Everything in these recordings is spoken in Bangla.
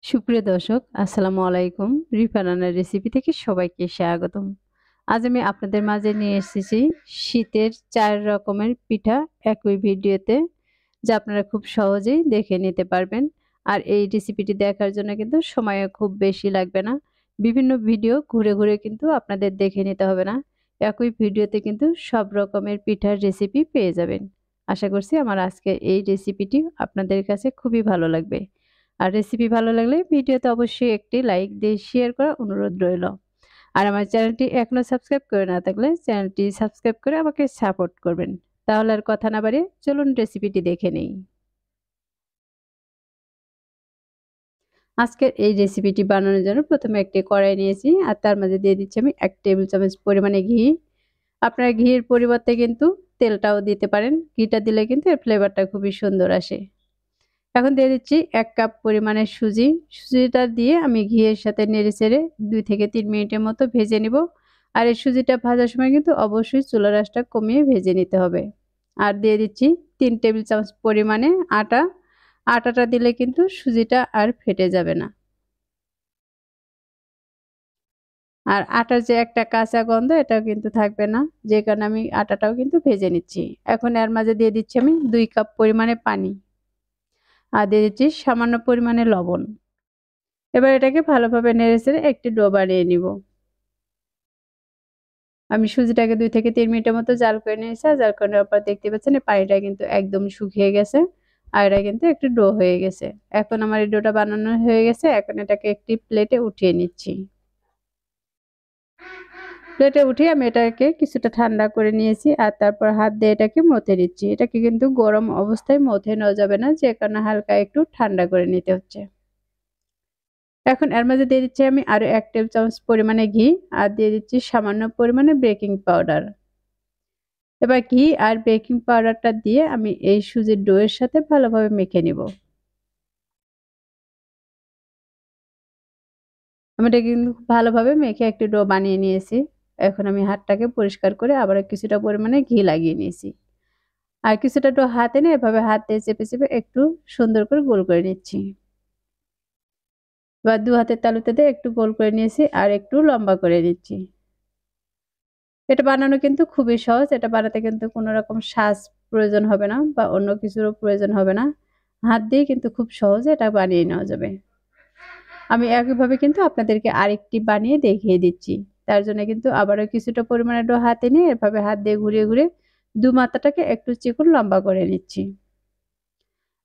সুপ্রিয় দর্শক, আসসালামু আলাইকুম। রিফা রান্নার রেসিপি থেকে সবাইকে স্বাগতম। আজ আমি আপনাদের মাঝে নিয়ে এসেছি শীতের ৪ রকমের পিঠা একই ভিডিওতে, যা আপনারা খুব সহজেই দেখে নিতে পারবেন। আর এই রেসিপিটি দেখার জন্য কিন্তু সময়ও খুব বেশি লাগবে না। বিভিন্ন ভিডিও ঘুরে, ঘুরে কিন্তু আপনাদের দেখে নিতে হবে না। একই ভিডিওতে কিন্তু সব রকমের পিঠার রেসিপি পেয়ে যাবেন। আশা করছি আমার আজকের এই রেসিপিটি আপনাদের কাছে খুবই ভালো লাগবে। আর রেসিপি ভালো লাগলে ভিডিওতে অবশ্যই একটি লাইক দিয়ে শেয়ার করার অনুরোধ রইল। আর আমার চ্যানেলটি এখনো সাবস্ক্রাইব করে না থাকলে চ্যানেলটি সাবস্ক্রাইব করে আমাকে সাপোর্ট করবেন। তাহলে আর কথা না বাড়িয়ে চলুন রেসিপিটি দেখে নেই। আজকের এই রেসিপিটি বানানোর জন্য প্রথমে একটি কড়াই নিয়েছি আর তার মাঝে দিয়ে দিচ্ছি আমি ১ টেবিল চামচ পরিমাণে ঘি। আপনারা ঘিয়ের পরিবর্তে কিন্তু তেলটাও দিতে পারেন। ঘিটা দিলে কিন্তু এর ফ্লেভারটা খুবই সুন্দর আসে। এখন দিয়ে দিচ্ছি ১ কাপ পরিমাণে সুজি। সুজিটা দিয়ে আমি ঘিয়ের সাথে নেড়েচেড়ে ২ থেকে ৩ মিনিটের মতো ভেজে নিব। আর এই সুজিটা ভাজার সময় কিন্তু অবশ্যই চুলার আঁচটা কমিয়ে ভেজে নিতে হবে। আর দিয়ে দিচ্ছি ৩ টেবিল চামচ পরিমাণে আটা। আটাটা দিলে কিন্তু সুজিটা আর ফেটে যাবে না। আর আটার যে একটা কাঁচা গন্ধ এটাও কিন্তু থাকবে না। যে কারণে আমি আটাটাও কিন্তু ভেজে নিচ্ছি। এখন এর মাঝে দিয়ে দিচ্ছি আমি ২ কাপ পরিমাণে পানি। আর দিয়ে দিচ্ছি সামান্য পরিমাণে লবণ। এবার এটাকে ভালোভাবে নেড়েচেড়ে একটি ডো বানিয়ে নিব। আমি সুজিটাকে ২ থেকে ৩ মিনিটের মতো জাল করে নিয়েছি। আর জাল করে নেওয়ার পর দেখতে পাচ্ছেন এই পানিটা কিন্তু একদম শুকিয়ে গেছে। আর এটা কিন্তু একটু ডো হয়ে গেছে। এখন আমার এই ডোটা বানানো হয়ে গেছে। এখন এটাকে একটি প্লেটে উঠিয়ে নিচ্ছি। প্লেটে উঠিয়ে আমি এটাকে কিছুটা ঠান্ডা করে নিয়েছি। আর তারপর হাত দিয়ে এটাকে মথে নিচ্ছি। এটাকে কিন্তু গরম অবস্থায় মথে নেওয়া যাবে না। যে কারণে হালকা একটু ঠান্ডা করে নিতে হচ্ছে। এখন এর মাঝে দিয়ে দিচ্ছি আমি আরো ১ টেবিল চামচ পরিমাণে ঘি আর দিয়ে দিচ্ছি সামান্য পরিমাণে বেকিং পাউডার। এবার ঘি আর বেকিং পাউডারটা দিয়ে আমি এই সুজির ডো এর সাথে ভালোভাবে মেখে নিব। আমি এটা কিন্তু ভালোভাবে মেখে একটি ডো বানিয়ে নিয়েছি। এখন আমি হাতটাকে পরিষ্কার করে আবারও কিছুটা পরিমাণে ঘি লাগিয়ে নিয়েছি। আর কিছুটা ডো হাতে নিয়ে এভাবে হাত দিয়ে চেপে, চেপে একটু সুন্দর করে গোল করে নিচ্ছি। এবার ২ হাতের তালুতে দিয়ে একটু গোল করে নিয়েছি আর একটু লম্বা করে নিচ্ছি। এটা বানানো কিন্তু খুবই সহজ। এটা বানাতে কিন্তু কোনো রকম সাজ প্রয়োজন হবে না বা অন্য কিছুরও প্রয়োজন হবে না। হাত দিয়েই কিন্তু খুব সহজে এটা বানিয়ে নেওয়া যাবে। আমি একইভাবে কিন্তু আপনাদেরকে আরেকটি বানিয়ে দেখিয়ে দিচ্ছি। তার জন্য কিন্তু আবারও কিছুটা পরিমাণে ডো হাতে নিয়ে এভাবে হাত দিয়ে ঘুরিয়ে, ঘুরিয়ে ২ মাথাটাকে একটু চিকন লম্বা করে নিচ্ছি।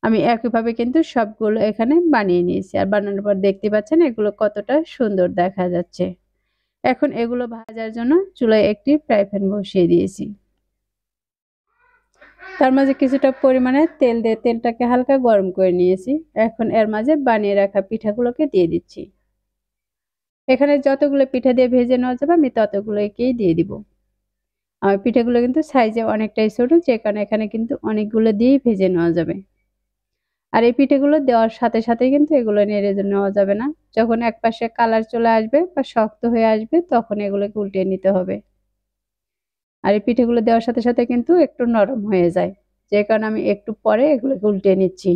আমি একইভাবে কিন্তু সবগুলো এখানে বানিয়ে নিয়েছি। আর বানানোর পর দেখতে পাচ্ছেন এগুলো কতটা সুন্দর দেখা যাচ্ছে। এখন এগুলো ভাজার জন্য চুলায় একটি ফ্রাই প্যান বসিয়ে দিয়েছি। তার মাঝে কিছুটা পরিমাণে তেল দিয়ে তেলটাকে হালকা গরম করে নিয়েছি। এখন এর মাঝে বানিয়ে রাখা পিঠাগুলোকে দিয়ে দিচ্ছি। এখানে যতগুলো পিঠা দিয়ে ভেজে নেওয়া যাবে আমি ততগুলোকেই দিয়ে দিব। আমার পিঠাগুলো কিন্তু সাইজে অনেকটাই ছোট, যে কারণে এখানে কিন্তু অনেকগুলো দিয়েই ভেজে নেওয়া যাবে। আর এই পিঠেগুলো দেওয়ার সাথে, সাথে কিন্তু এগুলো নেড়ে নেওয়া যাবে না। যখন একপাশে কালার চলে আসবে বা শক্ত হয়ে আসবে তখন এগুলোকে উল্টিয়ে নিতে হবে। আর এই পিঠেগুলো দেওয়ার সাথে, সাথে কিন্তু একটু নরম হয়ে যায়। যে কারণে আমি একটু পরে এগুলোকে উল্টিয়ে নিচ্ছি।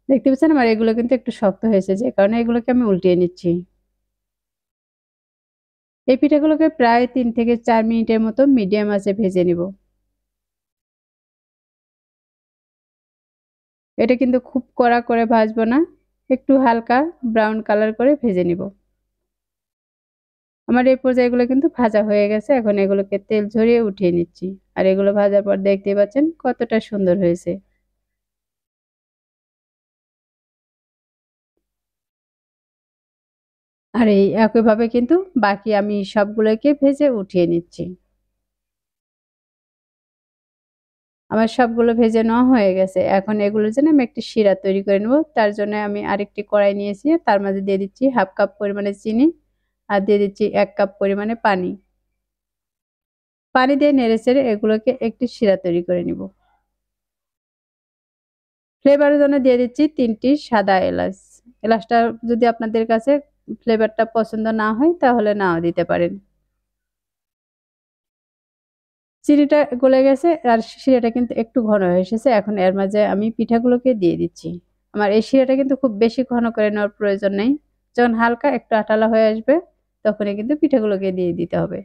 দেখতে পাচ্ছেন আমার এগুলো কিন্তু একটু শক্ত হয়েছে, যে কারণে এগুলোকে আমি উল্টিয়ে নিচ্ছি। এই পিঠাগুলোকে প্রায় ৩ থেকে ৪ মিনিটের মতো মিডিয়াম আঁচে ভেজে নিব। এটা কিন্তু খুব কড়া করে ভাজবো না, একটু হালকা ব্রাউন কালার করে ভেজে নিব। আমার এই পর্যায়ে এগুলো কিন্তু ভাজা হয়ে গেছে। এখন এগুলোকে তেল ঝরিয়ে উঠিয়ে নিচ্ছি। আর এগুলো ভাজার পর দেখতেই পাচ্ছেন কতটা সুন্দর হয়েছে। আর এই একইভাবে কিন্তু বাকি আমি সবগুলোকে ভেজে উঠিয়ে নিচ্ছি। আমার সবগুলো ভেজে নেওয়া হয়ে গেছে। এখন এগুলোর জন্য আমি একটি শিরা তৈরি করে নেব। তার জন্য আমি আরেকটি কড়াই নিয়েছি। তার মাঝে দিয়ে দিচ্ছি ১/২ কাপ পরিমাণে চিনি আর দিয়ে দিচ্ছি ১ কাপ পরিমাণে পানি। পানি দিয়ে নেড়েচেড়ে এগুলোকে একটি শিরা তৈরি করে নিব। ফ্লেভারের জন্য দিয়ে দিচ্ছি ৩ টি সাদা এলাচ। এলাচটা যদি আপনাদের কাছে ফ্লেভারটা পছন্দ না হয় তাহলে নাও দিতে পারেন। চিনিটা গলে গেছে আর শিরাটা কিন্তু একটু ঘন হয়ে এসেছে। এখন এর মাঝে আমি পিঠাগুলোকে দিয়ে দিচ্ছি। আমার এই শিরাটা কিন্তু খুব বেশি ঘন করে নেওয়ার প্রয়োজন নেই। যখন হালকা একটু আঠালো হয়ে আসবে তখনই কিন্তু পিঠাগুলোকে দিয়ে দিতে হবে।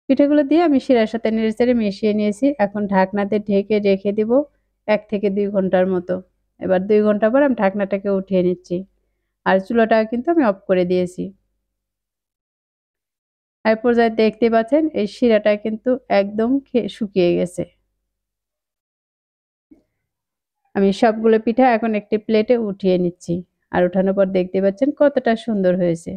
পিঠাগুলো দিয়ে আমি শিরার সাথে নেড়েচেড়ে মিশিয়ে নিয়েছি। এখন ঢাকনাতে ঢেকে রেখে দিব ১ থেকে ২ ঘন্টার মতো। এবার ২ ঘন্টা পর আমি ঢাকনাটাকে উঠিয়ে নিচ্ছি। আর চুলাটা কিন্তু আমি অফ করে দিয়েছি। এই পর্যায়ে দেখতে পাচ্ছেন এই শিরাটা কিন্তু একদম শুকিয়ে গেছে। আমি সবগুলো পিঠা এখন একটি প্লেটে উঠিয়ে নিচ্ছি। আর উঠানোর পর দেখতে পাচ্ছেন কতটা সুন্দর হয়েছে।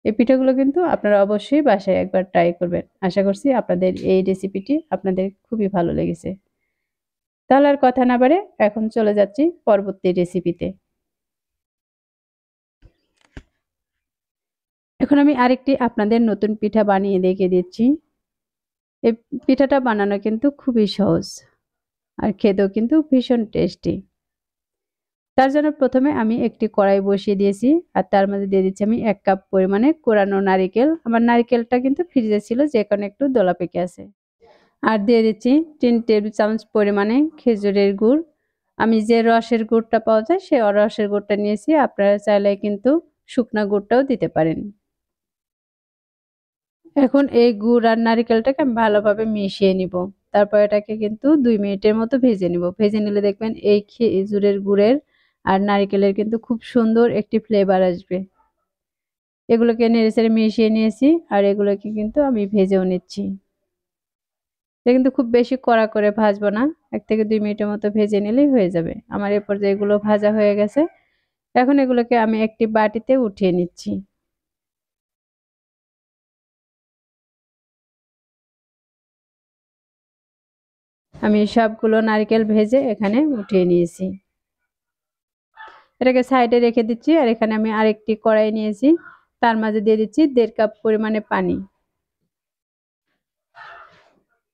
এই পিঠাগুলো কিন্তু আপনারা অবশ্যই বাসায় একবার ট্রাই করবেন। আশা করছি আপনাদের এই রেসিপিটি আপনাদের খুবই ভালো লেগেছে। তাহলে আর কথা না বাড়ে এখন চলে যাচ্ছি পরবর্তী রেসিপিতে। এখন আমি আরেকটি আপনাদের নতুন পিঠা বানিয়ে দেখিয়ে দিচ্ছি। এই পিঠাটা বানানো কিন্তু খুবই সহজ আর খেতেও কিন্তু ভীষণ টেস্টি। তার জন্য প্রথমে আমি একটি কড়াই বসিয়ে দিয়েছি আর তার মধ্যে দিয়ে দিচ্ছি আমি ১ কাপ পরিমাণে কোরানো নারিকেল। আমার নারিকেলটা কিন্তু ফ্রিজে ছিল যে কারণে একটু দলা পেকে আছে। আর দিয়ে দিচ্ছি ৩ টেবিল চামচ পরিমাণে খেজুরের গুড়। আমি যে রসের গুড়টা পাওয়া যায় সেই রসের গুড়টা নিয়েছি। আপনারা চাইলে কিন্তু শুকনা গুড়টাও দিতে পারেন। এখন এই গুড় আর নারিকেলটাকে আমি ভালোভাবে মিশিয়ে নিব। তারপর এটাকে কিন্তু ২ মিনিটের মতো ভেজে নিব। ভেজে নিলে দেখবেন এই খেজুরের গুড়ের আর নারিকেলের কিন্তু খুব সুন্দর একটি ফ্লেভার আসবে। এগুলোকে নেড়েচেড়ে মিশিয়ে নিয়েছি আর এগুলোকে কিন্তু আমি ভেজেও নিচ্ছি। এটা কিন্তু খুব বেশি কড়া করে ভাজবো না। ১ থেকে ২ মিনিটের মতো ভেজে নিলেই হয়ে যাবে। আমার এ পর্যায়ে এগুলো ভাজা হয়ে গেছে। এখন এগুলোকে আমি একটি বাটিতে উঠিয়ে নিচ্ছি। আমি সবগুলো নারকেল ভেজে এখানে উঠিয়ে নিয়েছি। এটাকে সাইডে রেখে দিচ্ছি আর এখানে আমি আরেকটি কড়াই নিয়েছি। তার মাঝে দিয়ে দিচ্ছি ১.৫ কাপ পরিমাণে পানি।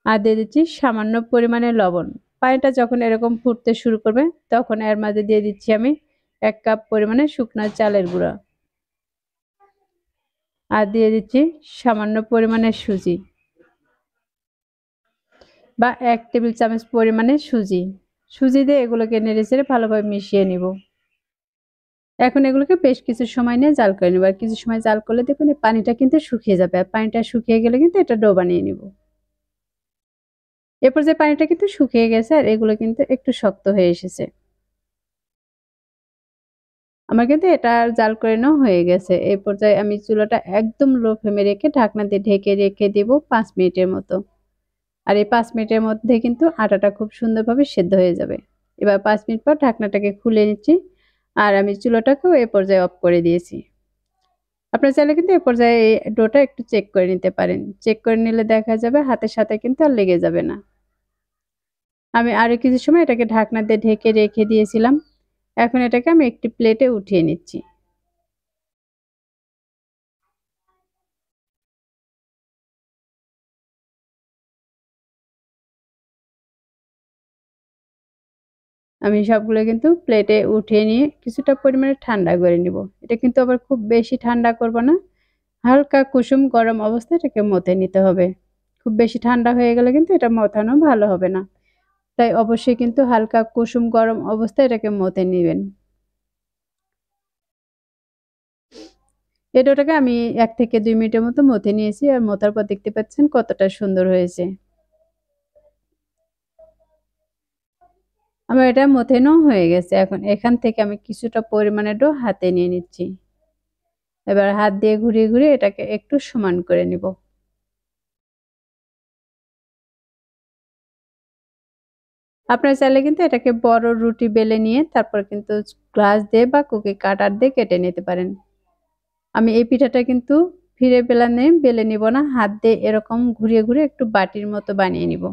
আর দিয়ে দিচ্ছি সামান্য পরিমাণে লবণ। পানিটা যখন এরকম ফুটতে শুরু করবে তখন এর মাঝে দিয়ে দিচ্ছি আমি ১ কাপ পরিমাণে শুকনা চালের গুঁড়া। আর দিয়ে দিচ্ছি সামান্য পরিমাণে সুজি বা ১ টেবিল চামচ পরিমাণে সুজি। সুজি দিয়ে এগুলোকে নেড়েচেড়ে ভালোভাবে মিশিয়ে নিব। এখন এগুলোকে বেশ কিছু সময় নিয়ে জাল করে নেব। আর কিছু সময় জাল করলে দেখবেন এই পানিটা কিন্তু শুকিয়ে যাবে। আর পানিটা শুকিয়ে গেলে কিন্তু এটা ডো বানিয়ে নিব। এ পর্যায়ে পানিটা কিন্তু শুকিয়ে গেছে আর এগুলো কিন্তু একটু শক্ত হয়ে এসেছে। আমার কিন্তু এটা জাল করে নেওয়া হয়ে গেছে। এই পর্যায়ে আমি চুলাটা একদম লো ফ্লেমে রেখে ঢাকনা দিয়ে ঢেকে রেখে দেব ৫ মিনিটের মতো। আর এই ৫ মিনিটের মধ্যে কিন্তু আটাটা খুব সুন্দরভাবে সেদ্ধ হয়ে যাবে। এবার ৫ মিনিট পর ঢাকনাটাকে খুলে নিচ্ছি। আর আমি চুলাটাকেও এ পর্যায়ে অফ করে দিয়েছি। আপনারা চাইলে কিন্তু এ পর্যায়ে এই ডোটা একটু চেক করে নিতে পারেন। চেক করে নিলে দেখা যাবে হাতের সাথে কিন্তু আর লেগে যাবে না। আমি আরো কিছু সময় এটাকে ঢাকনা দিয়ে ঢেকে রেখে দিয়েছিলাম। এখন এটাকে আমি একটি প্লেটে উঠিয়ে নিচ্ছি। আমি সবগুলো কিন্তু প্লেটে উঠিয়ে নিয়ে কিছুটা পরিমাণে ঠান্ডা করে নিব। এটা কিন্তু আবার খুব বেশি ঠান্ডা করব না। হালকা কুসুম গরম অবস্থায় এটাকে মথে নিতে হবে। খুব বেশি ঠান্ডা হয়ে গেলে কিন্তু এটা মথানো ভালো হবে না। তাই অবশ্যই কিন্তু হালকা কুসুম গরম অবস্থায় এটাকে মথে নিবেন। এই ডোটাকে আমি ১ থেকে ২ মিনিটের মতো মথে নিয়েছি আর মথার পর দেখতে পাচ্ছেন কতটা সুন্দর হয়েছে। আমার এটা মথেনো হয়ে গেছে। এখন এখান থেকে আমি কিছুটা পরিমাণে ডো হাতে নিয়ে নিচ্ছি। এবার হাত দিয়ে ঘুরিয়ে, ঘুরিয়ে এটাকে একটু সমান করে নিব। আপনারা চাইলে কিন্তু এটাকে বড় রুটি বেলে নিয়ে তারপর কিন্তু গ্লাস দিয়ে বা কুকি কাটার দিয়ে কেটে নিতে পারেন। আমি এই পিঠাটা কিন্তু ফিরে বেলানে বেলে নিব না। হাত দিয়ে এরকম ঘুরিয়ে, ঘুরিয়ে একটু বাটির মতো বানিয়ে নিব।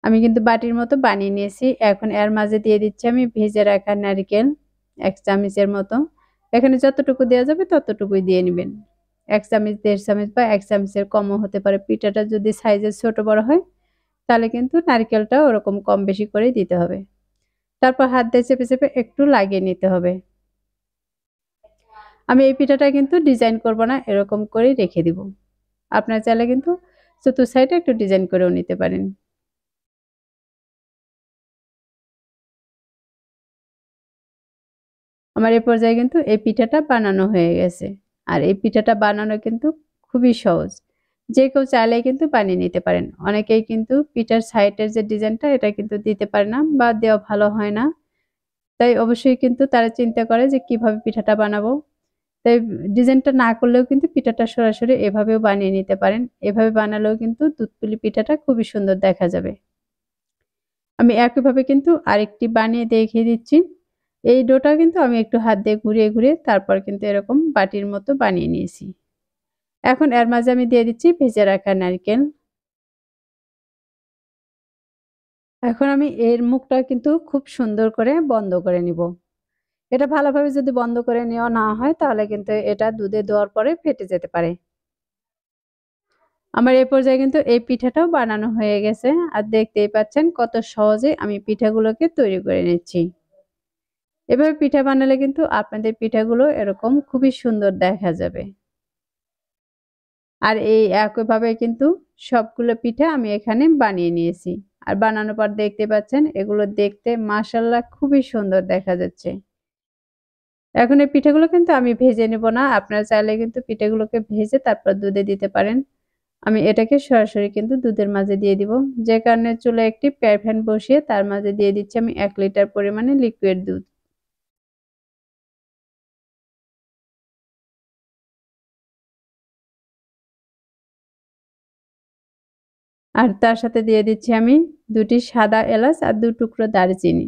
আমি কিন্তু বাটির মতো বানিয়ে নিয়েছি। এখন এর মাঝে দিয়ে দিচ্ছি আমি ভেজে রাখা নারিকেল ১ চামচের মতো। এখানে যতটুকু দেওয়া যাবে ততটুকুই দিয়ে নিবেন। ১ চামচ, ১.৫ চামচ বা ১ চামচের কমও হতে পারে। পিঠাটা যদি সাইজে ছোট বড় হয় তাহলে কিন্তু নারকেলটাও ওরকম কম বেশি করেই দিতে হবে। তারপর হাত দিয়ে চেপে, চেপে একটু লাগিয়ে নিতে হবে। আমি এই পিঠাটা কিন্তু ডিজাইন করব না, এরকম করেই রেখে দিব। আপনারা চাইলে কিন্তু চতুর্থ সাইডে একটু ডিজাইন করেও নিতে পারেন। আমার এই পর্যায়ে কিন্তু এই পিঠাটা বানানো হয়ে গেছে। আর এই পিঠাটা বানানো কিন্তু খুবই সহজ। যে কেউ চাইলেই কিন্তু বানিয়ে নিতে পারেন। অনেকেই কিন্তু পিঠার সাইডের যে ডিজাইনটা এটা কিন্তু দিতে পারে না বা দেওয়া ভালো হয় না। তাই অবশ্যই কিন্তু তারা চিন্তা করে যে কিভাবে পিঠাটা বানাবো। তাই ডিজাইনটা না করলেও কিন্তু পিঠাটা সরাসরি এভাবেও বানিয়ে নিতে পারেন। এভাবে বানালেও কিন্তু দুধপুলি পিঠাটা খুবই সুন্দর দেখা যাবে। আমি একইভাবে কিন্তু আরেকটি বানিয়ে দেখিয়ে দিচ্ছি। এই ডোটা কিন্তু আমি একটু হাত দিয়ে ঘুরিয়ে, ঘুরিয়ে তারপর কিন্তু এরকম বাটির মতো বানিয়ে নিয়েছি। এখন এর মাঝে আমি দিয়ে দিচ্ছি ভেজে রাখা নারকেল। এখন আমি এর মুখটা কিন্তু খুব সুন্দর করে বন্ধ করে নিব। এটা ভালোভাবে যদি বন্ধ করে নেওয়া না হয় তাহলে কিন্তু এটা দুধে দেওয়ার পরে ফেটে যেতে পারে। আমার এই পর্যায়ে কিন্তু এই পিঠাটাও বানানো হয়ে গেছে। আর দেখতেই পাচ্ছেন কত সহজে আমি পিঠাগুলোকে তৈরি করে নিচ্ছি। এভাবে পিঠা বানালে কিন্তু আপনাদের পিঠাগুলো এরকম খুবই সুন্দর দেখা যাবে। আর এই একইভাবে কিন্তু সবগুলো পিঠা আমি এখানে বানিয়ে নিয়েছি। আর বানানোর পর দেখতে পাচ্ছেন এগুলো দেখতে মাশাআল্লাহ খুবই সুন্দর দেখা যাচ্ছে। এখন এই পিঠাগুলো কিন্তু আমি ভেজে নেব না। আপনারা চাইলে কিন্তু পিঠাগুলোকে ভেজে তারপর দুধে দিতে পারেন। আমি এটাকে সরাসরি কিন্তু দুধের মাঝে দিয়ে দিব। যে কারণে চুলায় একটি প্যান বসিয়ে তার মাঝে দিয়ে দিচ্ছি আমি ১ লিটার পরিমাণে লিকুইড দুধ। আর তার সাথে দিয়ে দিচ্ছি আমি ২ টি সাদা এলাচ আর ২ টুকরো দারচিনি।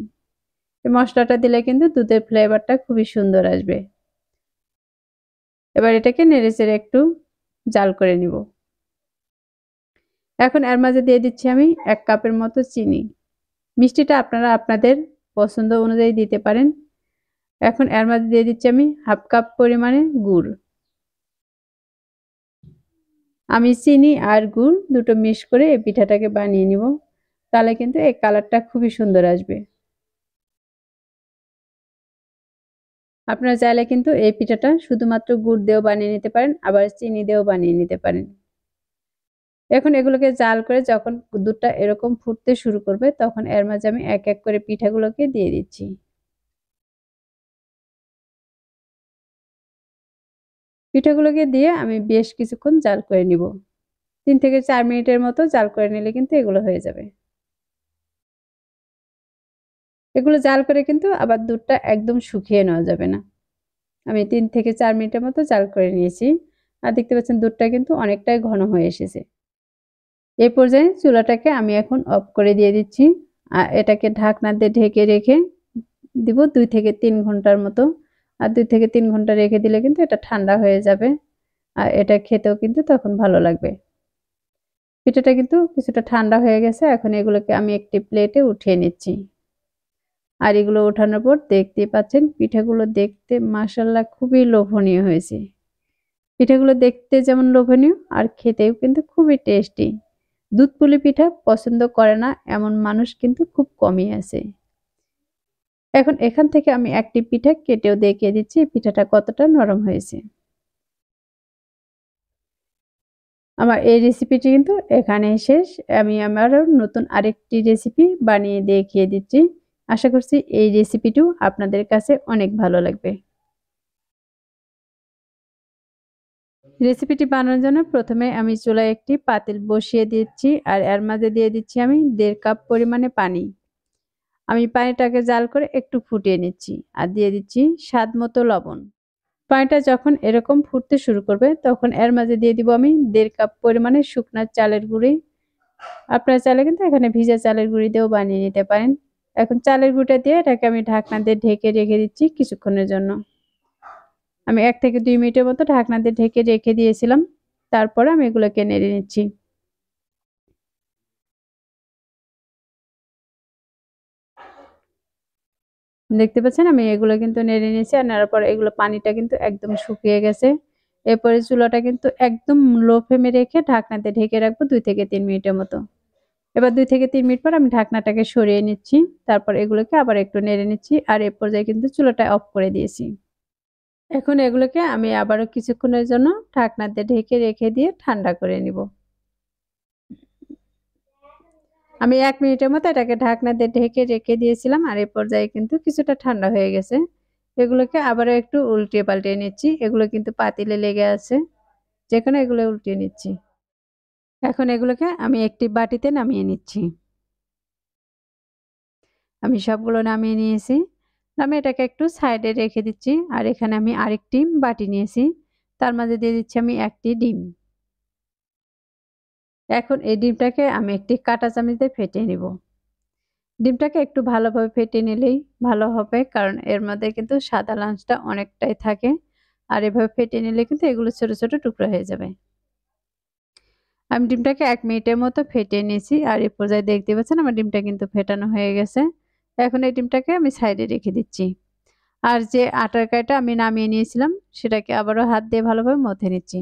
এই মসলাটা দিলে কিন্তু দুধের ফ্লেভারটা খুবই সুন্দর আসবে। এবার এটাকে নেড়েচেড়ে একটু জাল করে নিব। এখন এর মাঝে দিয়ে দিচ্ছি আমি ১ কাপের মতো চিনি। মিষ্টিটা আপনারা আপনাদের পছন্দ অনুযায়ী দিতে পারেন। এখন এর মাঝে দিয়ে দিচ্ছি আমি ১/২ কাপ পরিমাণে গুড়। আমি চিনি আর গুড় দুটো মিক্স করে এই পিঠাটাকে বানিয়ে নিব। তাহলে কিন্তু এই কালারটা খুবই সুন্দর আসবে। আপনারা চাইলে কিন্তু এই পিঠাটা শুধুমাত্র গুড় দিয়েও বানিয়ে নিতে পারেন, আবার চিনি দিয়েও বানিয়ে নিতে পারেন। এখন এগুলোকে জাল করে যখন দুধটা এরকম ফুটতে শুরু করবে তখন এর মাঝে আমি এক, এক করে পিঠাগুলোকে দিয়ে দিচ্ছি। পিঠাগুলোকে দিয়ে আমি বেশ কিছুক্ষণ জাল করে নিব। ৩ থেকে ৪ মিনিটের মতো জাল করে নিলে কিন্তু এগুলো হয়ে যাবে। এগুলো জাল করে কিন্তু আবার দুধটা একদম শুকিয়ে নেওয়া যাবে না। আমি ৩ থেকে ৪ মিনিটের মতো জাল করে নিয়েছি। আর দেখতে পাচ্ছেন দুধটা কিন্তু অনেকটাই ঘন হয়ে এসেছে। এই পর্যায়ে চুলাটাকে আমি এখন অফ করে দিয়ে দিচ্ছি। আর এটাকে ঢাকনা দিয়ে ঢেকে রেখে দিব ২ থেকে ৩ ঘন্টার মতো। আর ২ থেকে ৩ ঘন্টা রেখে দিলে কিন্তু এটা ঠান্ডা হয়ে যাবে। আর এটা খেতেও কিন্তু তখন ভালো লাগবে। পিঠাটা কিন্তু কিছুটা ঠান্ডা হয়ে গেছে। এখন এগুলোকে আমি একটি প্লেটে উঠিয়ে নিচ্ছি। আর এগুলো ওঠানোর পর দেখতেই পাচ্ছেন পিঠাগুলো দেখতে মাশাআল্লাহ খুবই লোভনীয় হয়েছে। পিঠাগুলো দেখতে যেমন লোভনীয় আর খেতেও কিন্তু খুবই টেস্টি। দুধ পুলি পিঠা পছন্দ করে না এমন মানুষ কিন্তু খুব কমই আছে। এখন এখান থেকে আমি একটি পিঠা কেটেও দেখিয়ে দিচ্ছি পিঠাটা কতটা নরম হয়েছে। আমার এই রেসিপিটি কিন্তু এখানেই শেষ। আমি আমারও নতুন আরেকটি রেসিপি বানিয়ে দেখিয়ে দিচ্ছি। আশা করছি এই রেসিপিটিও আপনাদের কাছে অনেক ভালো লাগবে। রেসিপিটি বানানোর জন্য প্রথমে আমি চুলায় একটি পাতিল বসিয়ে দিচ্ছি আর এর মাঝে দিয়ে দিচ্ছি আমি ১.৫ কাপ পরিমাণে পানি। আমি পানিটাকে জাল করে একটু ফুটিয়ে নিচ্ছি আর দিয়ে দিচ্ছি স্বাদ মতো লবণ। পানিটা যখন এরকম ফুটতে শুরু করবে তখন এর মাঝে দিয়ে দিব আমি ১.৫ কাপ পরিমাণে শুকনা চালের গুঁড়ি। আপনারা চাইলে কিন্তু এখানে ভিজা চালের গুঁড়ি দিয়েও বানিয়ে নিতে পারেন। এখন চালের গুঁড়িটা দিয়ে এটাকে আমি ঢাকনা দিয়ে ঢেকে রেখে দিচ্ছি কিছুক্ষণের জন্য। আমি ১ থেকে ২ মিনিটের মতো ঢাকনা দিয়ে ঢেকে রেখে দিয়েছিলাম। তারপরে আমি এগুলোকে নেড়ে নিচ্ছি। দেখতে পাচ্ছেন আমি এগুলো কিন্তু নেড়ে নিয়েছি। আর নেড়ার পরে এগুলো পানিটা কিন্তু একদম শুকিয়ে গেছে। এরপরে চুলাটা কিন্তু একদম লো ফ্লেমে রেখে ঢাকনা দিয়ে ঢেকে রাখবো ২ থেকে ৩ মিনিটের মতো। এবার ২ থেকে ৩ মিনিট পর আমি ঢাকনাটাকে সরিয়ে নিচ্ছি। তারপর এগুলোকে আবার একটু নেড়ে নিচ্ছি। আর এ পর্যায়ে কিন্তু চুলাটা অফ করে দিয়েছি। এখন এগুলোকে আমি আবারও কিছুক্ষণের জন্য ঢাকনা দিয়ে ঢেকে রেখে দিয়ে ঠান্ডা করে নিব। আমি ১ মিনিটের মতো এটাকে ঢাকনা দিয়ে ঢেকে রেখে দিয়েছিলাম। আর এই পর্যায়ে কিন্তু কিছুটা ঠান্ডা হয়ে গেছে। এগুলোকে আবারও একটু উল্টিয়ে পাল্টিয়ে নিচ্ছি। এগুলো কিন্তু পাতিলে লেগে আছে। যেকোনো এগুলো উল্টিয়ে নিচ্ছি। এখন এগুলোকে আমি একটি বাটিতে নামিয়ে নিচ্ছি। আমি সবগুলো নামিয়ে নিয়েছি। নামিয়ে এটাকে একটু সাইডে রেখে দিচ্ছি। আর এখানে আমি আরেকটি বাটি নিয়েছি। তার মাঝে দিয়ে দিচ্ছি আমি ১ টি ডিম। এখন এই ডিমটাকে আমি একটি কাঁটা চামচ দিয়ে ফেটিয়ে নিব। ডিমটাকে একটু ভালোভাবে ফেটিয়ে নিলেই ভালো হবে, কারণ এর মধ্যে কিন্তু সাদা লাঞ্চটা অনেকটাই থাকে। আর এভাবে ফেটিয়ে নিলে কিন্তু এগুলো ছোট, ছোট টুকরো হয়ে যাবে। আমি ডিমটাকে ১ মিনিটের মতো ফেটিয়ে নিয়েছি। আর এই পর্যায়ে দেখতে পাচ্ছেন আমার ডিমটা কিন্তু ফেটানো হয়ে গেছে। এখন এই ডিমটাকে আমি সাইডে রেখে দিচ্ছি। আর যে আটার কাইটা আমি নামিয়ে নিয়েছিলাম সেটাকে আবারও হাত দিয়ে ভালোভাবে মথে নিচ্ছি।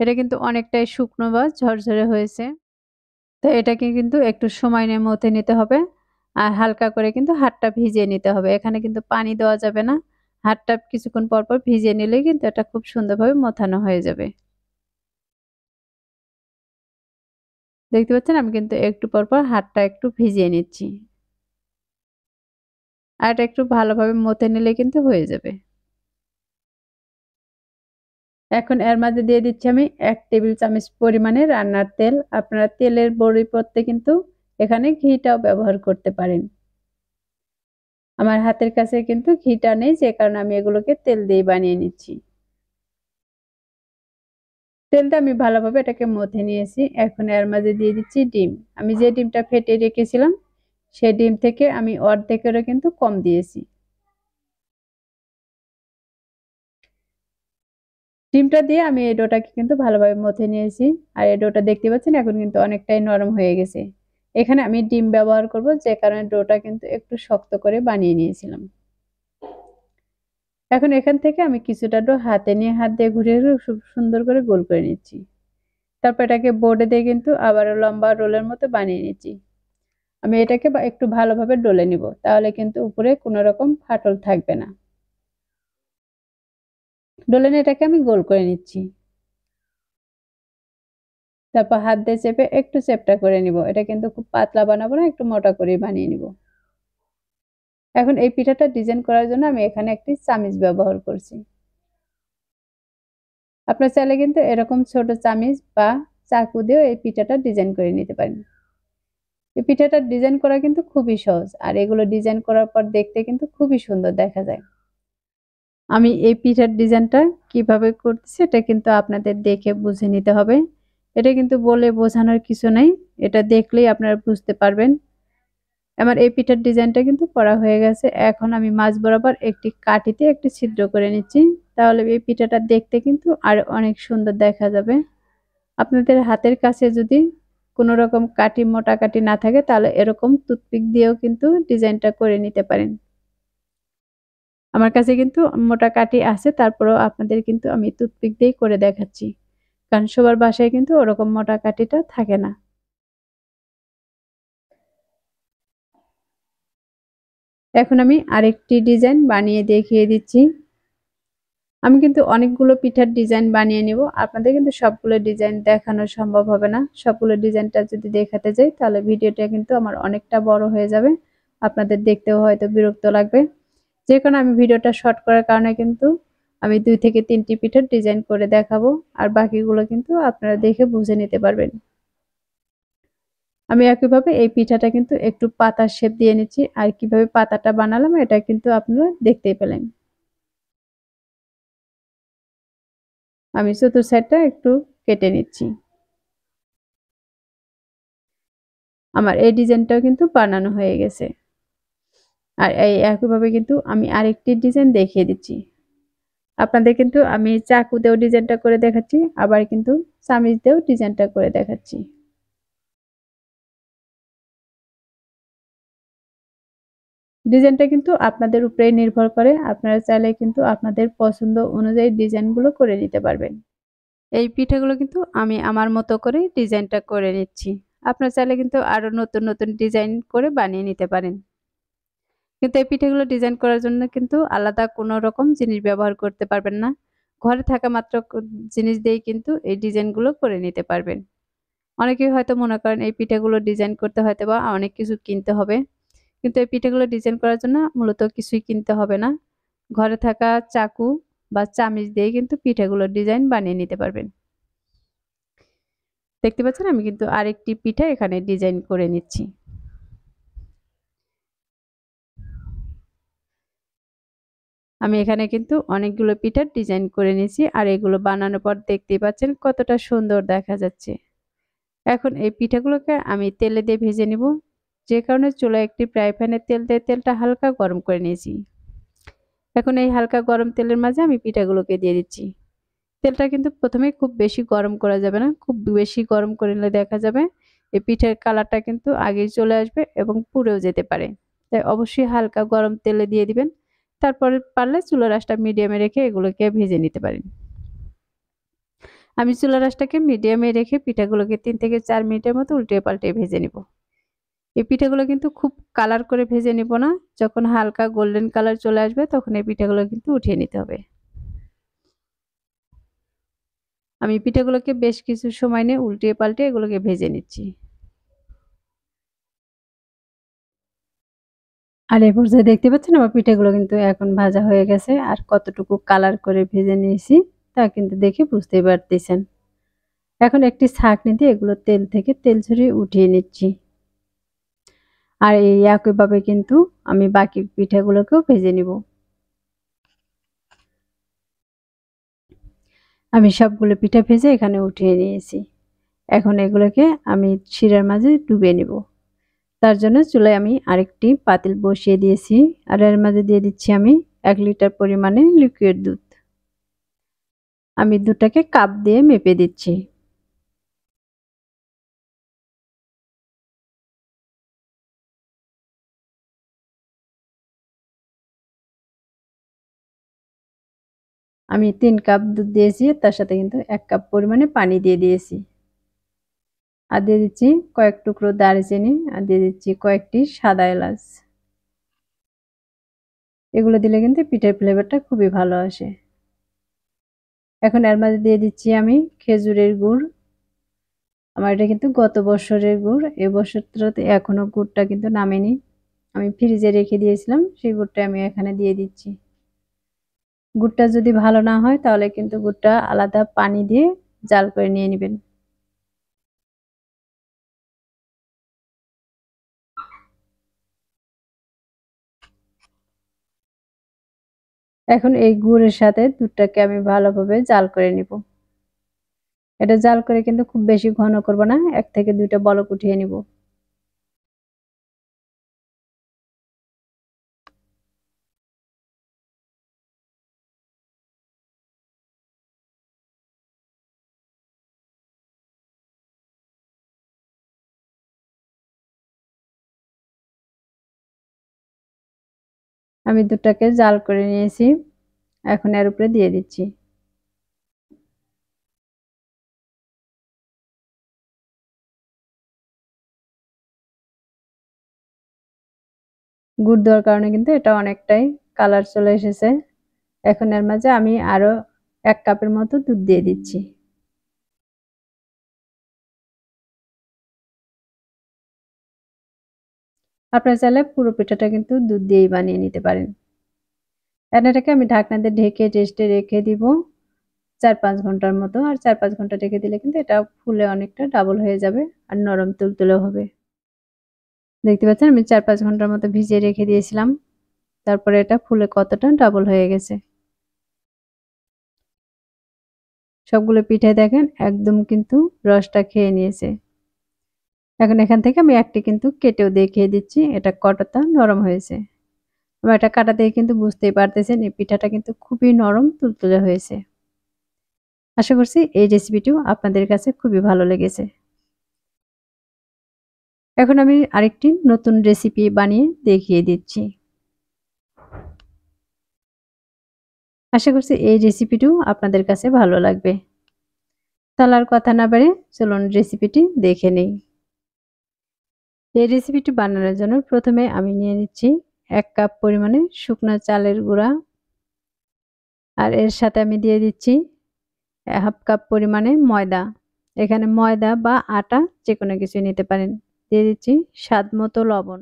এটা কিন্তু অনেকটাই শুকনো বা ঝরঝরে হয়েছে। তো এটাকে কিন্তু একটু সময় নিয়ে মথে নিতে হবে। আর হালকা করে কিন্তু হাতটা ভিজিয়ে নিতে হবে। এখানে কিন্তু পানি দেওয়া যাবে না। হাতটা কিছুক্ষণ পর, পর ভিজিয়ে নিলেই কিন্তু এটা খুব সুন্দরভাবে মথানো হয়ে যাবে। দেখতে পাচ্ছেন আমি কিন্তু একটু পর, পর হাতটা একটু ভিজিয়ে নিচ্ছি। আর এটা একটু ভালোভাবে মথে নিলে কিন্তু হয়ে যাবে। এখন এর মাঝে দিয়ে দিচ্ছি আমি ১ টেবিল চামচ পরিমাণে রান্নার তেল। আপনারা তেলের পরিবর্তে কিন্তু এখানে ঘিটাও ব্যবহার করতে পারেন। আমার হাতের কাছে কিন্তু ঘিটা নেই, যে কারণে আমি এগুলোকে তেল দিয়ে বানিয়ে নিচ্ছি। তেলটা আমি ভালোভাবে এটাকে মথে নিয়েছি। এখন এর মাঝে দিয়ে দিচ্ছি ডিম। আমি যে ডিমটা ফেটিয়ে রেখেছিলাম সেই ডিম থেকে আমি অর্ধেকেরও কিন্তু কম দিয়েছি। ডিমটা দিয়ে আমি এই ডোটাকে কিন্তু ভালোভাবে মথে নিয়েছি। আর এই ডোটা দেখতে পাচ্ছেন এখন কিন্তু অনেকটাই নরম হয়ে গেছে। এখানে আমি ডিম ব্যবহার করব, যে কারণে ডোটা কিন্তু একটু শক্ত করে বানিয়ে নিয়েছিলাম। এখন এখান থেকে আমি কিছুটা ডো হাতে নিয়ে হাত দিয়ে ঘুরিয়ে খুব সুন্দর করে গোল করে নিচ্ছি। তারপর এটাকে বোর্ডে দিয়ে কিন্তু আবারও লম্বা রোলের মতো বানিয়ে নিচ্ছি। আমি এটাকে একটু ভালোভাবে ডলে নিব, তাহলে কিন্তু উপরে কোনো রকম ফাটল থাকবে না। ডলে নিয়ে এটাকে আমি গোল করে নিচ্ছি। তারপর হাত দিয়ে চেপে একটু চ্যাপ্টা করে নিব। এটা কিন্তু খুব পাতলা বানাবো না, একটু মোটা করে বানিয়ে নিব। এখন এই পিঠাটা ডিজাইন করার জন্য আমি এখানে একটি চামিচ ব্যবহার করছি। আপনার চাইলে কিন্তু এরকম ছোট চামিচ বা চাকু দিয়েও এই পিঠাটা ডিজাইন করে নিতে পারেন। এই পিঠাটা ডিজাইন করা কিন্তু খুবই সহজ, আর এগুলো ডিজাইন করার পর দেখতে কিন্তু খুবই সুন্দর দেখা যায়। আমি এই পিঠার ডিজাইনটা কিভাবে করতেছি এটা কিন্তু আপনাদের দেখে বুঝে নিতে হবে। এটা কিন্তু বলে বোঝানোর কিছু নাই। এটা দেখলেই আপনারা বুঝতে পারবেন। আমার এই পিঠার ডিজাইনটা কিন্তু করা হয়ে গেছে। এখন আমি মাঝ বরাবর একটি কাঠিতে একটি ছিদ্র করে নিচ্ছি। তাহলে এই পিঠাটা দেখতে কিন্তু আর অনেক সুন্দর দেখা যাবে। আপনাদের হাতের কাছে যদি কোনো রকম কাঠি, মোটা কাঠি না থাকে তাহলে এরকম টুথপিক দিয়েও কিন্তু ডিজাইনটা করে নিতে পারেন। আমার কাছে কিন্তু মোটা কাঠি আছে, তারপরেও আপনাদের কিন্তু আমি টুথপিক দিয়েই করে দেখাচ্ছি। কারণ সবার বাসায় কিন্তু ওরকম মোটা কাঠিটা থাকে না। এখন আমি আরেকটি ডিজাইন বানিয়ে দেখিয়ে দিচ্ছি। আমি কিন্তু অনেকগুলো পিঠার ডিজাইন বানিয়ে নিব। আপনাদের কিন্তু সবগুলো ডিজাইন দেখানো সম্ভব হবে না। সবগুলো ডিজাইনটা যদি দেখাতে যাই তাহলে ভিডিওটা কিন্তু আমার অনেকটা বড় হয়ে যাবে। আপনাদের দেখতেও হয়তো বিরক্ত লাগবে। যে কারণে আমি ভিডিওটা শর্ট করার কারণে কিন্তু আমি ২ থেকে ৩ টি পিঠার ডিজাইন করে দেখাবো। আর বাকিগুলো কিন্তু আপনারা দেখে বুঝে নিতে পারবেন। আমি একইভাবে এই পিঠাটা কিন্তু একটু পাতার শেপ দিয়ে নিচ্ছি। আর কিভাবে পাতাটা বানালাম এটা কিন্তু আপনারা দেখতেই পেলেন। আমি চতুর সাইডটা একটু কেটে নিচ্ছি। আমার এই ডিজাইনটাও কিন্তু বানানো হয়ে গেছে। আর এই একইভাবে কিন্তু আমি আরেকটি ডিজাইন দেখিয়ে দিচ্ছি। আপনাদের কিন্তু আমি চাকু দিয়েও ডিজাইনটা করে দেখাচ্ছি, আবার কিন্তু চামিচ দিয়েও ডিজাইনটা করে দেখাচ্ছি। ডিজাইনটা কিন্তু আপনাদের উপরেই নির্ভর করে। আপনারা চাইলে কিন্তু আপনাদের পছন্দ অনুযায়ী ডিজাইনগুলো করে নিতে পারবেন। এই পিঠাগুলো কিন্তু আমি আমার মতো করে ডিজাইনটা করে নিচ্ছি। আপনারা চাইলে কিন্তু আরো নতুন, নতুন ডিজাইন করে বানিয়ে নিতে পারেন। কিন্তু এই পিঠাগুলো ডিজাইন করার জন্য কিন্তু আলাদা কোনো রকম জিনিস ব্যবহার করতে পারবেন না। ঘরে থাকা মাত্র জিনিস দিয়েই কিন্তু এই ডিজাইনগুলো করে নিতে পারবেন। অনেকেই হয়তো মনে করেন এই পিঠাগুলো ডিজাইন করতে হয়তোবা অনেক কিছু কিনতে হবে। কিন্তু এই পিঠাগুলো ডিজাইন করার জন্য মূলত কিছুই কিনতে হবে না। ঘরে থাকা চাকু বা চামিচ দিয়েই কিন্তু পিঠাগুলোর ডিজাইন বানিয়ে নিতে পারবেন। দেখতে পাচ্ছেন আমি কিন্তু আরেকটি পিঠা এখানে ডিজাইন করে নিচ্ছি। আমি এখানে কিন্তু অনেকগুলো পিঠার ডিজাইন করে নিয়েছি আর এগুলো বানানোর পর দেখতেই পাচ্ছেন কতটা সুন্দর দেখা যাচ্ছে। এখন এই পিঠাগুলোকে আমি তেলে দিয়ে ভেজে নিব। যে কারণে চুলায় একটি ফ্রাই প্যানে তেল দিয়ে তেলটা হালকা গরম করে নিয়েছি। এখন এই হালকা গরম তেলের মাঝে আমি পিঠাগুলোকে দিয়ে দিচ্ছি। তেলটা কিন্তু প্রথমে খুব বেশি গরম করা যাবে না, খুব বেশি গরম করে নিলে দেখা যাবে এই পিঠার কালারটা কিন্তু আগেই চলে আসবে এবং পুড়েও যেতে পারে। তাই অবশ্যই হালকা গরম তেলে দিয়ে দিবেন। তারপরে পারলে চুলার আঁচটা মিডিয়ামে রেখে এগুলোকে ভেজে নিতে পারেন। আমি চুলার আঁচটাকে মিডিয়ামে রেখে পিঠাগুলোকে 3 থেকে 4 মিনিটের মতো উল্টিয়ে পাল্টিয়ে ভেজে নিব। এই পিঠাগুলো কিন্তু খুব কালার করে ভেজে নিব না, যখন হালকা গোল্ডেন কালার চলে আসবে তখন এই পিঠাগুলো কিন্তু উঠিয়ে নিতে হবে। আমি পিঠাগুলোকে বেশ কিছু সময় নিয়ে উল্টিয়ে পাল্টিয়ে এগুলোকে ভেজে নিচ্ছি। আর এই পর্যায়ে দেখতে পাচ্ছেন আমার পিঠাগুলো কিন্তু এখন ভাজা হয়ে গেছে আর কতটুকু কালার করে ভেজে নিয়েছি তা কিন্তু দেখে বুঝতেই পারতেছেন। এখন একটি ছাঁকনি দিয়ে এগুলো তেল থেকে তেল ঝরিয়ে উঠিয়ে নিচ্ছি। আর এই একইভাবে কিন্তু আমি বাকি পিঠাগুলোকেও ভেজে নিব। আমি সবগুলো পিঠা ভেজে এখানে উঠিয়ে নিয়েছি। এখন এগুলোকে আমি শিরার মাঝে ডুবিয়ে নিব। তার জন্য চুলায় আমি আরেকটি পাতিল বসিয়ে দিয়েছি আর এর মাঝে দিয়ে দিচ্ছি আমি 1 লিটার পরিমাণে লিকুইড দুধ। আমি দুধটাকে কাপ দিয়ে মেপে দিচ্ছি। আমি 3 কাপ দুধ দিয়েছি, তার সাথে কিন্তু 1 কাপ পরিমাণে পানি দিয়ে দিয়েছি। আর দিয়ে দিচ্ছি কয়েক টুকরো দারচিনি আর দিয়ে দিচ্ছি কয়েকটি সাদা এলাচ। এগুলো দিলে কিন্তু পিঠার ফ্লেভারটা খুবই ভালো আসে। এখন এর মাঝে দিয়ে দিচ্ছি আমি খেজুরের গুড়। আমার এটা কিন্তু গত বছরের গুড়, এবছরটাতে এখনো গুড়টা কিন্তু নামেনি। আমি ফ্রিজে রেখে দিয়েছিলাম, সেই গুড়টা আমি এখানে দিয়ে দিচ্ছি। গুড়টা যদি ভালো না হয় তাহলে কিন্তু গুড়টা আলাদা পানি দিয়ে জাল করে নিয়ে নেবেন। এখন এই গুড়ের সাথে দুধটাকে আমি ভালোভাবে জাল করে নিব। এটা জাল করে কিন্তু খুব বেশি ঘন করব না, 1 থেকে 2টা বলক উঠিয়ে নিব। আমি দুধটাকে জাল করে নিয়েছি, এখন এর উপরে দিয়ে দিচ্ছি। গুড় দেওয়ার কারণে কিন্তু এটা অনেকটাই কালার চলে এসেছে। এখন এর মাঝে আমি আরো 1 কাপের মতো দুধ দিয়ে দিচ্ছি। আপনারা চাইলে পুরো পিঠাটা কিন্তু দুধ দিয়েই বানিয়ে নিতে পারেন। এটাকে আমি ঢাকনা দিয়ে ঢেকে রেস্টে রেখে দিব 4-5 ঘন্টার মতো। আর 4-5 ঘন্টা রেখে দিলে কিন্তু এটা ফুলে অনেকটা ডাবল হয়ে যাবে আর নরম তুলতুলে হবে। দেখতে পাচ্ছেন আমি 4-5 ঘন্টার মতো ভিজিয়ে রেখে দিয়েছিলাম। তারপরে এটা ফুলে কতটা ডাবল হয়ে গেছে। সবগুলো পিঠাই দেখেন একদম কিন্তু রসটা খেয়ে নিয়েছে। এখন এখান থেকে আমি একটি কিন্তু কেটেও দেখিয়ে দিচ্ছি এটা কতটা নরম হয়েছে। আমার এটা কাটা দিয়ে কিন্তু বুঝতেই পারতেছেন এই পিঠাটা কিন্তু খুবই নরম তুলতুলে হয়েছে। আশা করছি এই রেসিপিটিও আপনাদের কাছে খুবই ভালো লেগেছে। এখন আমি আরেকটি নতুন রেসিপি বানিয়ে দেখিয়ে দিচ্ছি। আশা করছি এই রেসিপিটিও আপনাদের কাছে ভালো লাগবে। তাহলে আর কথা না বাড়িয়ে চলুন রেসিপিটি দেখে নেই। এই রেসিপিটি বানানোর জন্য প্রথমে আমি নিয়ে নিচ্ছি 1 কাপ পরিমাণে শুকনো চালের গুঁড়া আর এর সাথে আমি দিয়ে দিচ্ছি 1/2 কাপ পরিমাণে ময়দা। এখানে ময়দা বা আটা যেকোনো কিছু নিতে পারেন। দিয়ে দিচ্ছি স্বাদ মতো লবণ।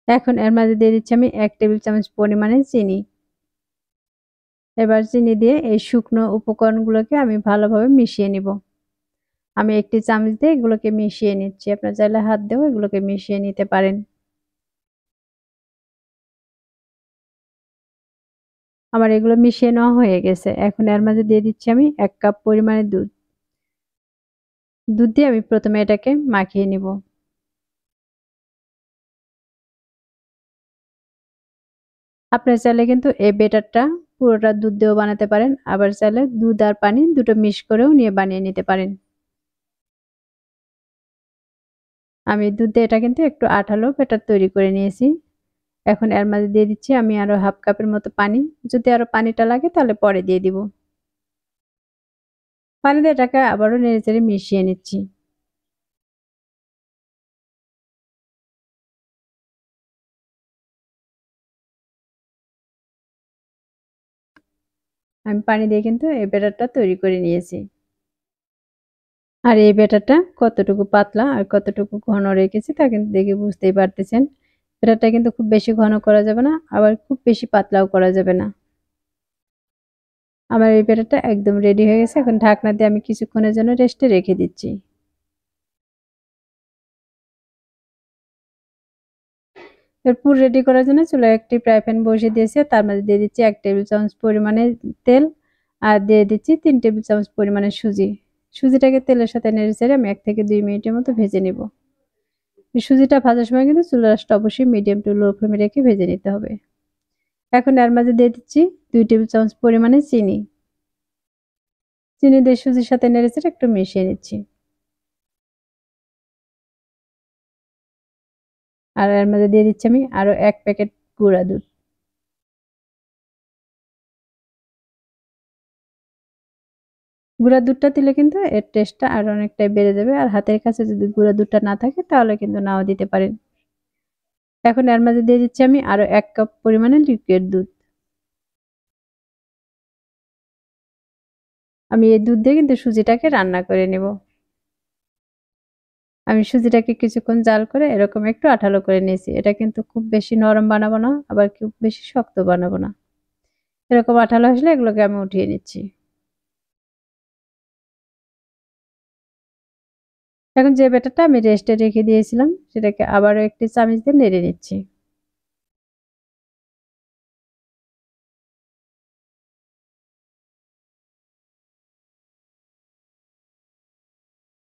এখন এর মাঝে দিয়ে দিচ্ছি আমি ১ টেবিল চামচ পরিমাণে চিনি। এবার চিনি দিয়ে এই শুকনো উপকরণগুলোকে আমি ভালোভাবে মিশিয়ে নিব। আমি একটি চামচ দিয়ে এগুলোকে মিশিয়ে নিচ্ছি। আপনারা চাইলে হাত দিয়েও এগুলোকে মিশিয়ে নিতে পারেন। আমার এগুলো মিশিয়ে নেওয়া হয়ে গেছে। এখন এর মাঝে দিয়ে দিচ্ছি আমি ১ কাপ পরিমাণে দুধ। দুধ দিয়ে আমি প্রথমে এটাকে মাখিয়ে নিব। আপনারা চাইলে কিন্তু এই ব্যাটারটা পুরোটা দুধ দিয়েও বানাতে পারেন। আবার চাইলে দুধ আর পানি দুটো মিক্স করেও নিয়ে বানিয়ে নিতে পারেন। আমি দুধ দিয়ে এটা কিন্তু একটু আঠালো ব্যাটার তৈরি করে নিয়েছি। এখন এর মাঝে দিয়ে দিচ্ছি আমি আরো 1/2 কাপের মতো পানি। যদি আরো পানিটা লাগে তাহলে পরে দিয়ে দিব। পানি দিয়ে এটাকে আবারও নেড়েচেড়ে মিশিয়ে নিচ্ছি। আমি পানি দিয়ে কিন্তু এই ব্যাটারটা তৈরি করে নিয়েছি। আর এই ব্যাটারটা কতটুকু পাতলা আর কতটুকু ঘন রেখেছি তা কিন্তু দেখে বুঝতেই পারতেছেন। ব্যাটারটা কিন্তু খুব বেশি ঘন করা যাবে না, আবার খুব বেশি পাতলাও করা যাবে না। আমার এই ব্যাটারটা একদম রেডি হয়ে গেছে। এখন ঢাকনা দিয়ে আমি কিছুক্ষণের জন্য রেস্টে রেখে দিচ্ছি। পুর রেডি করার জন্য চুলায় একটি ফ্রাই প্যান বসিয়ে দিয়েছি। তার মধ্যে দিয়ে দিচ্ছি ১ টেবিল চামচ পরিমাণে তেল আর দিয়ে দিচ্ছি ৩ টেবিল চামচ পরিমাণে সুজি। সুজিটাকে তেলের সাথে নেড়েচেড়ে আমি ১ থেকে ২ মিনিটের মতো ভেজে নিব। সুজিটা ভাজার সময় কিন্তু চুলার আঁচটা অবশ্যই মিডিয়াম টু লো ফ্লেমে রেখে ভেজে নিতে হবে। এখন এর মাঝে দিয়ে দিচ্ছি ২ টেবিল চামচ পরিমাণে চিনি। চিনি দিয়ে সুজির সাথে নেড়েচেড়ে একটু মিশিয়ে নিচ্ছি। আর এর মাঝে দিয়ে দিচ্ছি আমি আরো ১ প্যাকেট গুঁড়া দুধ। গুঁড়া দুধটা দিলে কিন্তু এর টেস্টটা আরো অনেকটাই বেড়ে যাবে। আর হাতের কাছে যদি গুঁড়া দুধটা না থাকে তাহলে কিন্তু নাও দিতে পারেন। এখন এর মাঝে দিয়ে দিচ্ছি আমি আরো ১ কাপ পরিমাণে লিকুইড দুধ। আমি এই দুধ দিয়ে কিন্তু সুজিটাকে রান্না করে নেব। আমি সুজিটাকে কিছুক্ষণ জাল করে এরকম একটু আঠালো করে নিয়েছি। এটা কিন্তু খুব বেশি নরম বানাবো না, আবার খুব বেশি শক্ত বানাবো না। এরকম আঠালো আসলে এগুলোকে আমি উঠিয়ে নিচ্ছি। এখন যে ব্যাটারটা আমি রেস্টে রেখে দিয়েছিলাম সেটাকে আবারও একটি চামচ দিয়ে নেড়ে নিচ্ছি।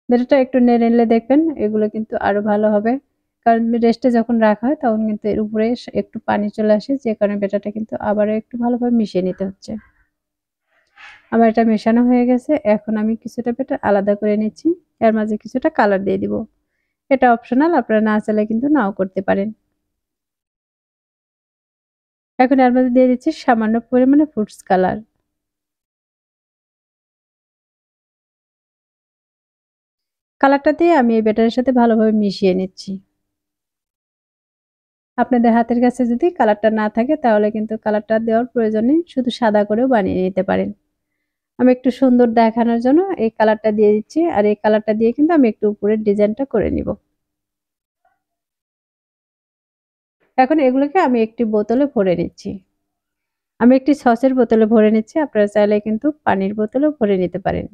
ব্যাটারটা একটু নেড়ে নিলে দেখবেন এগুলো কিন্তু আরো ভালো হবে। কারণ রেস্টে যখন রাখা হয় তখন কিন্তু এর উপরে একটু পানি চলে আসে, যে কারণে ব্যাটারটা কিন্তু আবারও একটু ভালোভাবে মিশিয়ে নিতে হচ্ছে। আমার এটা মেশানো হয়ে গেছে। এখন আমি কিছুটা ব্যাটার আলাদা করে নিচ্ছি। এর মাঝে কিছুটা কালার দিয়ে দিব। এটা অপশনাল, আপনারা না চাইলে কিন্তু নাও করতে পারেন। এখন এর মধ্যে দিয়ে দিচ্ছি সামান্য পরিমাণে ফুডস কালার। কালারটা দিয়ে আমি এই ব্যাটারের সাথে ভালোভাবে মিশিয়ে নিচ্ছি। আপনাদের হাতের কাছে যদি কালারটা না থাকে তাহলে কিন্তু কালারটা দেওয়ার প্রয়োজন নেই, শুধু সাদা করেও বানিয়ে নিতে পারেন। আমি একটু সুন্দর দেখানোর জন্য এই কালারটা দিয়ে দিচ্ছি। আর এই কালারটা দিয়ে কিন্তু আমি একটু উপরের ডিজাইনটা করে নিব। এখন এগুলোকে আমি একটি বোতলে ভরে নিচ্ছি। আমি একটি সসের বোতলে ভরে নিচ্ছি। আপনারা চাইলে কিন্তু পানির বোতলেও ভরে নিতে পারেন।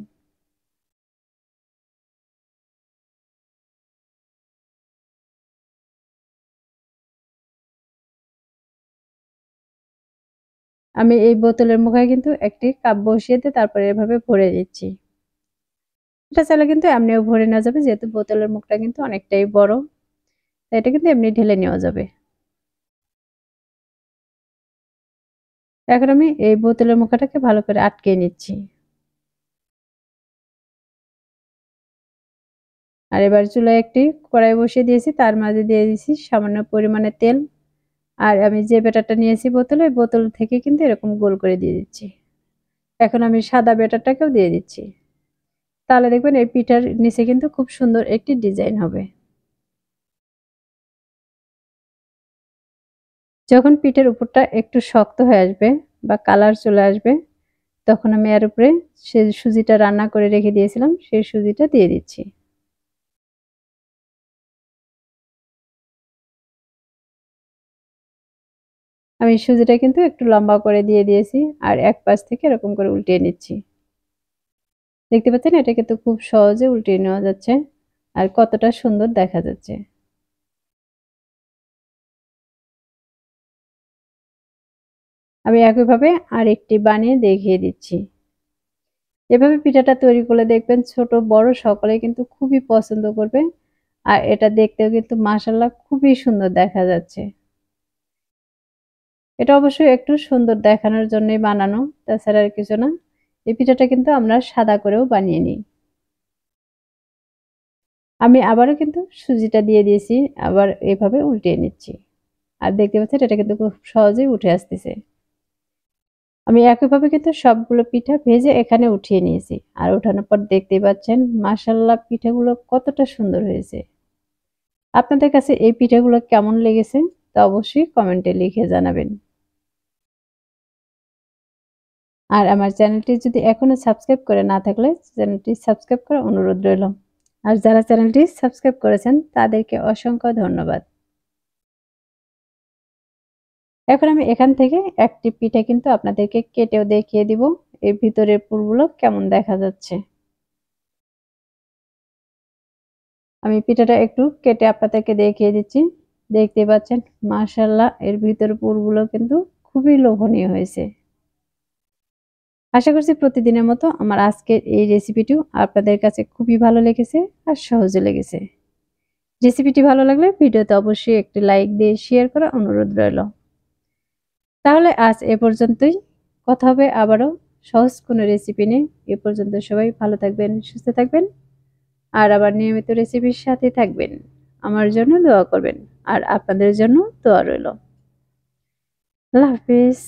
আমি এই বোতলের মুখে কিন্তু একটি কাপ বসিয়ে দিয়ে তারপরে এভাবে ভরে দিচ্ছি। এটা চাইলে কিন্তু এমনিও ভরে নেওয়া যাবে, যেহেতু বোতলের মুখটা কিন্তু অনেকটাই বড়। তাই এটা কিন্তু এমনি ঢেলে নেওয়া যাবে। এখন আমি এই বোতলের মুখটাকে ভালো করে আটকে নিচ্ছি। আর এবার চুলায় একটি কড়াই বসিয়ে দিয়েছি, তার মাঝে দিয়ে দিয়েছি সামান্য পরিমাণে তেল। আর আমি যে ব্যাটারটা নিয়েছি বোতলে, বোতল থেকে কিন্তু এরকম গোল করে দিয়ে দিচ্ছি। এখন আমি সাদা ব্যাটারটাকেও দিয়ে দিচ্ছি। তাহলে দেখবেন এই পিঠার নিচে কিন্তু খুব সুন্দর একটি ডিজাইন হবে। যখন পিঠের উপরটা একটু শক্ত হয়ে আসবে বা কালার চলে আসবে, তখন আমি এর উপরে সে সুজিটা রান্না করে রেখে দিয়েছিলাম সেই সুজিটা দিয়ে দিচ্ছি। আমি সুজিটা কিন্তু একটু লম্বা করে দিয়ে দিয়েছি আর এক পাশ থেকে এরকম করে উল্টিয়ে নিচ্ছি। দেখতে পাচ্ছেন এটা কিন্তু খুব সহজে উল্টিয়ে নেওয়া যাচ্ছে আর কতটা সুন্দর দেখা যাচ্ছে। আমি একইভাবে আরেকটি বানিয়ে দেখিয়ে দিচ্ছি। এভাবে পিঠাটা তৈরি করলে দেখবেন ছোট বড় সকলেই কিন্তু খুবই পছন্দ করবে আর এটা দেখতেও কিন্তু মাশাআল্লাহ খুবই সুন্দর দেখা যাচ্ছে। এটা অবশ্যই একটু সুন্দর দেখানোর জন্যই বানানো, তাছাড়া আর কিছু না। এই পিঠাটা কিন্তু আমরা সাদা করেও বানিয়ে নিই। আমি আবারও কিন্তু সুজিটা দিয়ে দিয়েছি, আবার এভাবে উল্টিয়ে নিচ্ছি। আর দেখতে পাচ্ছেন এটা কিন্তু খুব সহজেই উঠে আসতেছে। আমি একইভাবে কিন্তু সবগুলো পিঠা ভেজে এখানে উঠিয়ে নিয়েছি। আর উঠানোর পর দেখতেই পাচ্ছেন মাশাআল্লাহ পিঠাগুলো কতটা সুন্দর হয়েছে। আপনাদের কাছে এই পিঠাগুলো কেমন লেগেছে তা অবশ্যই কমেন্টে লিখে জানাবেন। আর আমার চ্যানেলটি যদি এখনো সাবস্ক্রাইব করে না থাকলে চ্যানেলটি সাবস্ক্রাইব করার অনুরোধ রইল। আর যারা চ্যানেলটি সাবস্ক্রাইব করেছেন তাদেরকে অসংখ্য ধন্যবাদ। এখন আমি এখান থেকে একটি পিঠা কিন্তু আপনাদেরকে কেটেও দেখিয়ে দিব এর ভিতরের পুরগুলো কেমন দেখা যাচ্ছে। আমি পিঠাটা একটু কেটে আপনাদেরকে দেখিয়ে দিচ্ছি। দেখতে পাচ্ছেন মাশাআল্লাহ এর ভিতরের পুরগুলো কিন্তু খুবই লোভনীয় হয়েছে। আশা করছি প্রতিদিনের মতো আমার আজকের এই রেসিপিটিও আপনাদের কাছে খুবই ভালো লেগেছে আর সহজে লেগেছে। রেসিপিটি ভালো লাগলে ভিডিওতে অবশ্যই একটি লাইক দিয়ে শেয়ার করার অনুরোধ রইল। তাহলে আজ এ পর্যন্তই। কথা হবে আবারও সহজ কোনো রেসিপি নিয়ে। এ পর্যন্ত সবাই ভালো থাকবেন, সুস্থ থাকবেন আর আবার নিয়মিত রেসিপির সাথে থাকবেন। আমার জন্য দোয়া করবেন আর আপনাদের জন্য দোয়া রইল। আল্লাহ হাফেজ।